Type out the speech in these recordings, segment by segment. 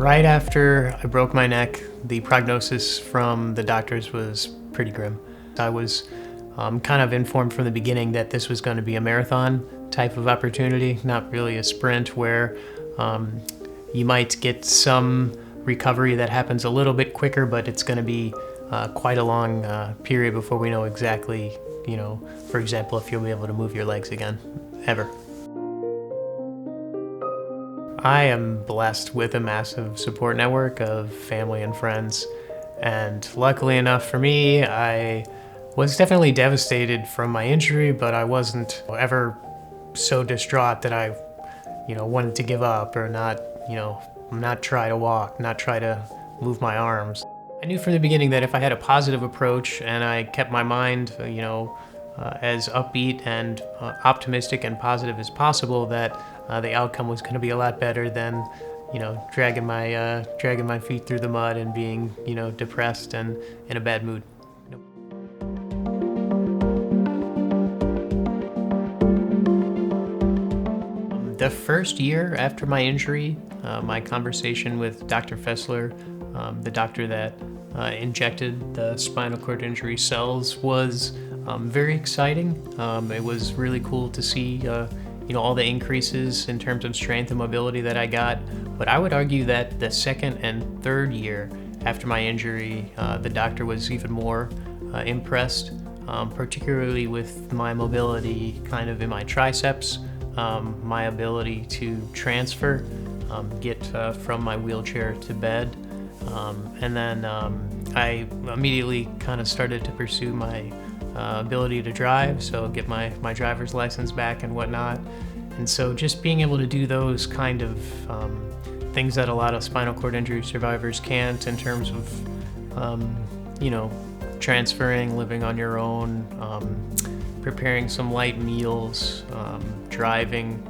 Right after I broke my neck, the prognosis from the doctors was pretty grim. I was kind of informed from the beginning that this was going to be a marathon type of opportunity, not really a sprint where you might get some recovery that happens a little bit quicker, but it's going to be quite a long period before we know exactly, for example, if you'll be able to move your legs again, ever. I am blessed with a massive support network of family and friends, and luckily enough for me, I was definitely devastated from my injury, but I wasn't ever so distraught that I, wanted to give up or not try to walk, not try to move my arms. I knew from the beginning that if I had a positive approach and I kept my mind, as upbeat and optimistic and positive as possible, that the outcome was going to be a lot better than, dragging my feet through the mud and being, depressed and in a bad mood. The first year after my injury, my conversation with Dr. Fessler, the doctor that injected the spinal cord injury cells, was very exciting. It was really cool to see all the increases in terms of strength and mobility that I got. But I would argue that the second and third year after my injury, the doctor was even more impressed, particularly with my mobility kind of in my triceps, my ability to transfer, get from my wheelchair to bed. And then I immediately kind of started to pursue my ability to drive, so get my driver's license back and whatnot. And so just being able to do those kind of things that a lot of spinal cord injury survivors can't, in terms of, transferring, living on your own, preparing some light meals, driving,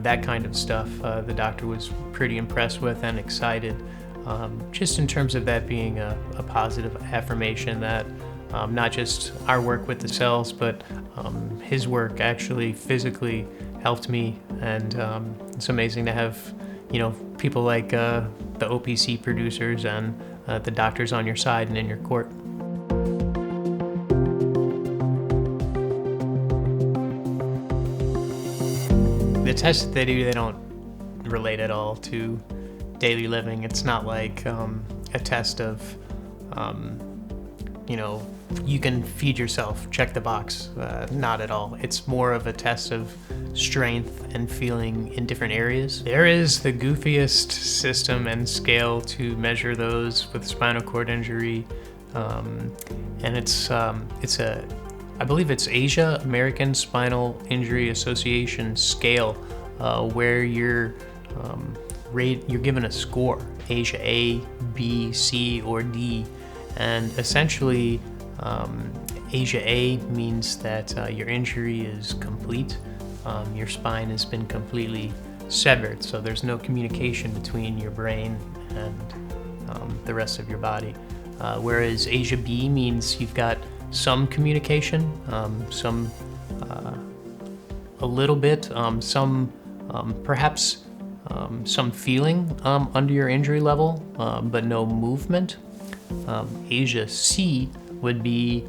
that kind of stuff, the doctor was pretty impressed with and excited. Just in terms of that being a positive affirmation that not just our work with the cells, but his work actually physically helped me. And it's amazing to have, people like the OPC producers and the doctors on your side and in your court. The tests that they do, they don't relate at all to daily living. It's not like a test of, you can feed yourself, check the box. Not at all. It's more of a test of strength and feeling in different areas. There is the goofiest system and scale to measure those with spinal cord injury, and I believe it's Asia American Spinal Injury Association scale, where you're given a score, Asia A, B, C, or D, and essentially Asia A means that your injury is complete. Your spine has been completely severed, so there's no communication between your brain and the rest of your body. Whereas Asia B means you've got some communication, a little bit, perhaps some feeling under your injury level, but no movement. Asia C would be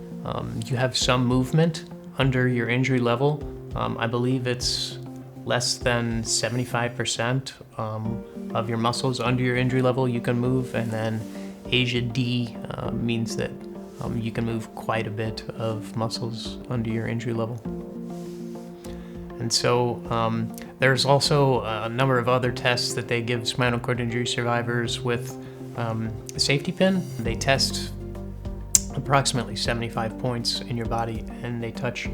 you have some movement under your injury level. I believe it's less than 75% of your muscles under your injury level you can move. And then Asia D means that you can move quite a bit of muscles under your injury level. And so there's also a number of other tests that they give spinal cord injury survivors with a safety pin. They test approximately 75 points in your body, and they touch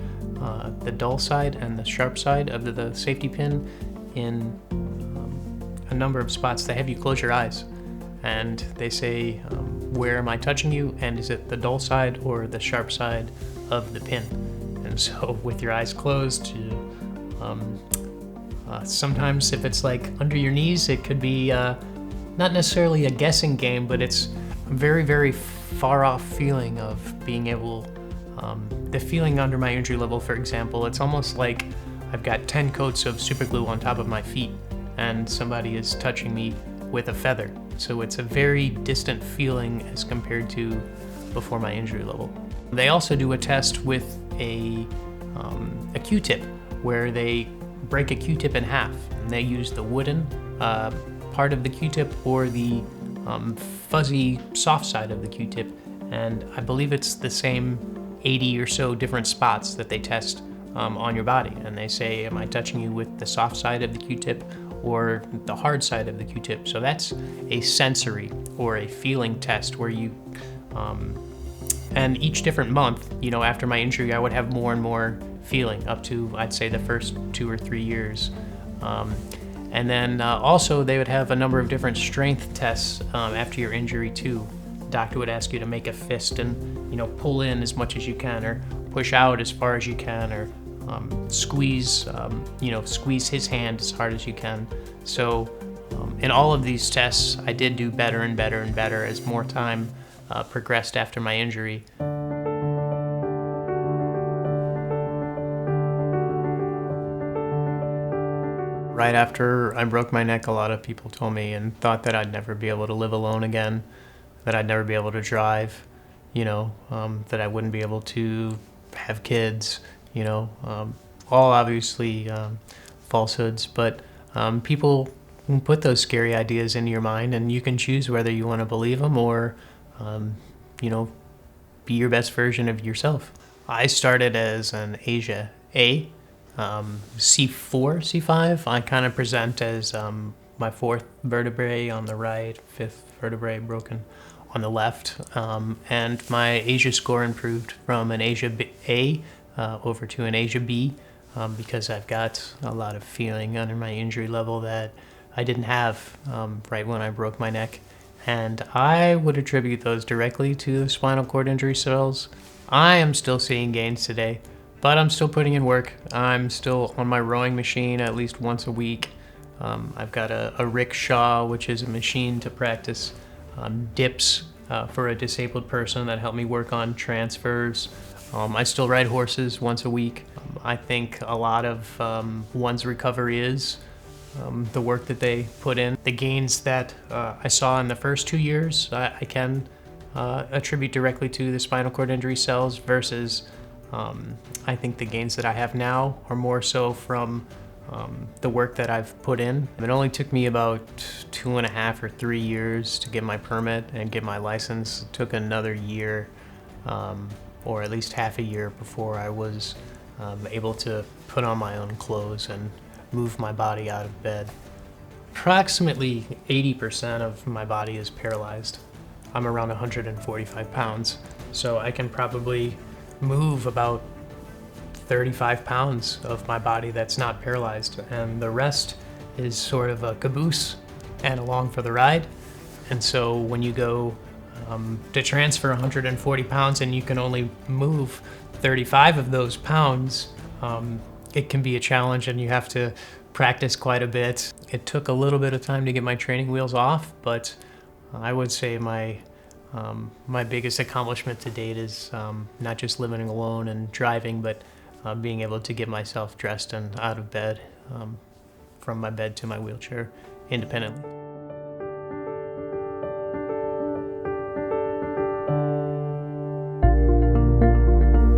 the dull side and the sharp side of the safety pin in a number of spots. They have you close your eyes, and they say, where am I touching you, and is it the dull side or the sharp side of the pin? And so with your eyes closed, sometimes if it's like under your knees, it could be not necessarily a guessing game, but it's a very, very far off feeling of being able, the feeling under my injury level, for example, it's almost like I've got 10 coats of super glue on top of my feet and somebody is touching me with a feather. So it's a very distant feeling as compared to before my injury level. They also do a test with a Q-tip, where they break a Q-tip in half, and they use the wooden part of the Q-tip or the fuzzy soft side of the Q-tip, and I believe it's the same 80 or so different spots that they test on your body, and they say, am I touching you with the soft side of the Q-tip or the hard side of the Q-tip? So that's a sensory or a feeling test where you and each different month, after my injury, I would have more and more feeling up to, I'd say, the first 2 or 3 years. And then also they would have a number of different strength tests after your injury too. The doctor would ask you to make a fist and, pull in as much as you can, or push out as far as you can, or squeeze his hand as hard as you can. So in all of these tests, I did do better and better and better as more time progressed after my injury. Right after I broke my neck, a lot of people told me and thought that I'd never be able to live alone again, that I'd never be able to drive, that I wouldn't be able to have kids, all obviously falsehoods, but people put those scary ideas into your mind, and you can choose whether you want to believe them or be your best version of yourself. I started as an Asia A, C4, C5. I kind of present as my 4th vertebrae on the right, 5th vertebrae broken on the left, and my Asia score improved from an Asia A over to an Asia B because I've got a lot of feeling under my injury level that I didn't have right when I broke my neck. And I would attribute those directly to the spinal cord injury cells. I am still seeing gains today, but I'm still putting in work. I'm still on my rowing machine at least once a week. I've got a rickshaw, which is a machine to practice dips for a disabled person that help me work on transfers. I still ride horses once a week. I think a lot of one's recovery is the work that they put in. The gains that I saw in the first 2 years, I can attribute directly to the spinal cord injury cells versus I think the gains that I have now are more so from the work that I've put in. It only took me about 2.5 or 3 years to get my permit and get my license. It took another year or at least half a year before I was able to put on my own clothes and move my body out of bed. Approximately 80% of my body is paralyzed. I'm around 145 pounds, so I can probably move about 35 pounds of my body that's not paralyzed, and the rest is sort of a caboose and along for the ride. And so when you go to transfer 140 pounds and you can only move 35 of those pounds, it can be a challenge and you have to practice quite a bit. It took a little bit of time to get my training wheels off, but I would say my biggest accomplishment to date is not just living alone and driving, but being able to get myself dressed and out of bed, from my bed to my wheelchair independently.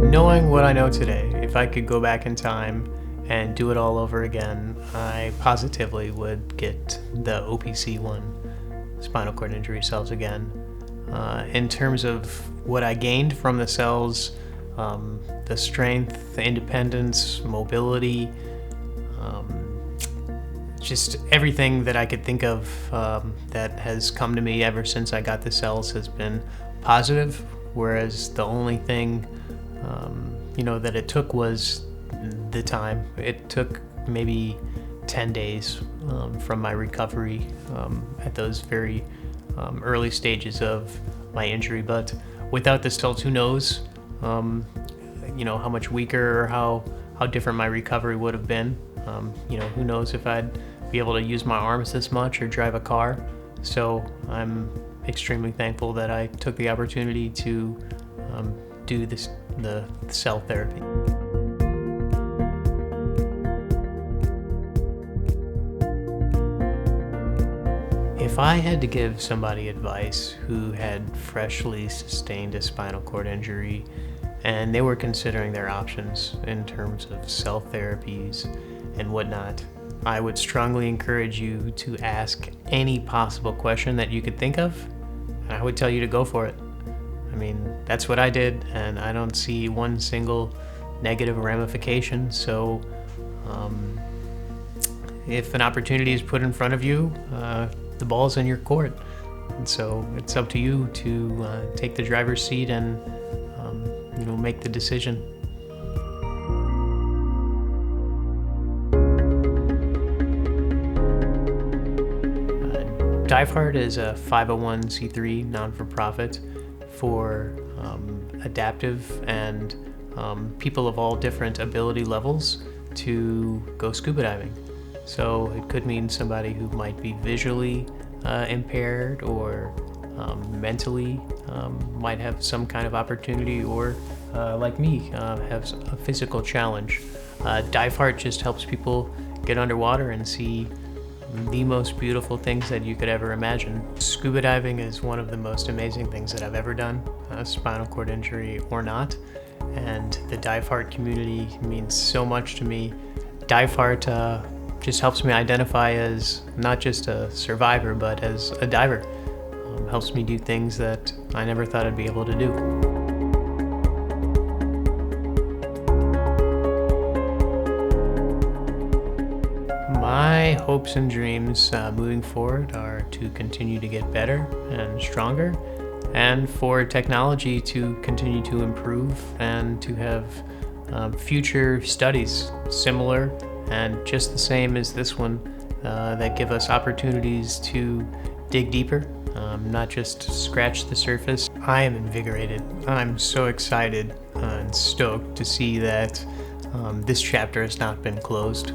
Knowing what I know today, if I could go back in time and do it all over again, I positively would get the OPC1 spinal cord injury cells again. In terms of what I gained from the cells, the strength, the independence, mobility, just everything that I could think of that has come to me ever since I got the cells has been positive, whereas the only thing that it took was the time. It took maybe 10 days from my recovery at those very early stages of my injury, but without the cells, who knows how much weaker or how different my recovery would have been. Who knows if I'd be able to use my arms this much or drive a car. So I'm extremely thankful that I took the opportunity to do the cell therapy. If I had to give somebody advice who had freshly sustained a spinal cord injury and they were considering their options in terms of cell therapies and whatnot, I would strongly encourage you to ask any possible question that you could think of, and I would tell you to go for it. I mean, that's what I did, and I don't see one single negative ramification. So if an opportunity is put in front of you, the ball's in your court. And so it's up to you to take the driver's seat and make the decision. DiveHeart is a 501c3 non-for-profit for adaptive and people of all different ability levels to go scuba diving. So it could mean somebody who might be visually impaired or mentally might have some kind of opportunity, or like me, have a physical challenge. DiveHeart just helps people get underwater and see the most beautiful things that you could ever imagine. Scuba diving is one of the most amazing things that I've ever done, spinal cord injury or not, and the DiveHeart community means so much to me. DiveHeart just helps me identify as not just a survivor, but as a diver. Helps me do things that I never thought I'd be able to do. My hopes and dreams moving forward are to continue to get better and stronger, and for technology to continue to improve and to have future studies similar and just the same as this one that give us opportunities to dig deeper, not just scratch the surface. I am invigorated. I'm so excited and stoked to see that this chapter has not been closed.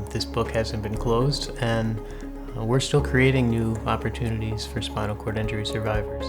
This book hasn't been closed, and we're still creating new opportunities for spinal cord injury survivors.